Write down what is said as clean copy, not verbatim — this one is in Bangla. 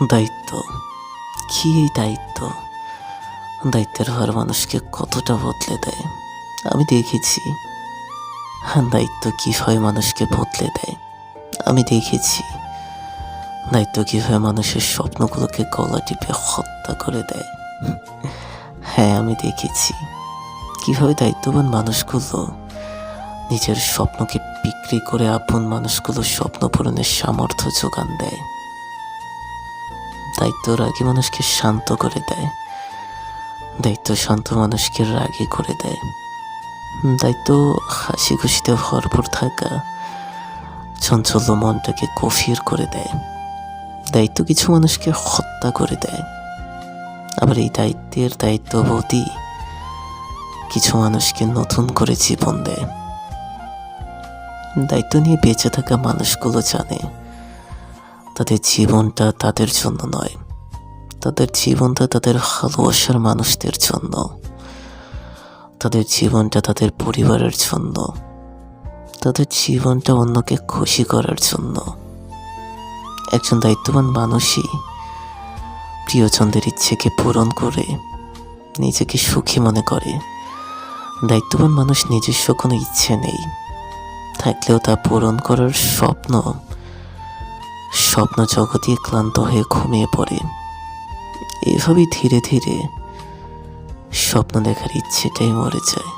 দায়িত্ব কি? এই দায়িত্ব, দায়িত্বের ভার মানুষকে কতটা বদলে দেয় আমি দেখেছি। দায়িত্ব কিভাবে মানুষকে বদলে দেয় আমি দেখেছি। দায়িত্ব কিভাবে মানুষের স্বপ্নগুলোকে গলা টিপে হত্যা করে দেয়। হ্যাঁ, আমি দেখেছি কিভাবে দায়িত্ববান মানুষগুলো নিজের স্বপ্নকে বিক্রি করে আপন মানুষগুলোর স্বপ্ন পূরণের সামর্থ্য যোগান দেয়। দায়িত্ব রাগী মানুষকে শান্ত করে দেয়, দায়িত্ব শান্ত মানুষকে রাগী করে দেয়। দায়িত্ব হাসি খুশিতে ভরপুর থাকা চঞ্চল মনটাকে গভীর করে দেয়। দায়িত্ব কিছু মানুষকে হত্যা করে দেয়, আবার এই দায়িত্বের দায়িত্ববোধই কিছু মানুষকে নতুন করে জীবন দেয়। দায়িত্ব নিয়ে বেঁচে থাকা মানুষগুলো জানে তাদের জীবনটা তাদের জন্য নয়, তাদের জীবনটা তাদের ভালোবাসার মানুষদের জন্য, তাদের জীবনটা তাদের পরিবারের জন্য, তাদের জীবনটা অন্যকে খুশি করার জন্য। একজন দায়িত্ববান মানুষই প্রিয়জনদের ইচ্ছেকে পূরণ করে নিজেকে সুখী মনে করে। দায়িত্ববান মানুষ নিজস্ব কোনো ইচ্ছে নেই, থাকলেও তা পূরণ করার স্বপ্ন জগতে ক্লান্ত হয়ে ঘুমিয়ে পড়ে। এভাবেই ধীরে ধীরে স্বপ্ন দেখার ইচ্ছেটাই মরে যায়।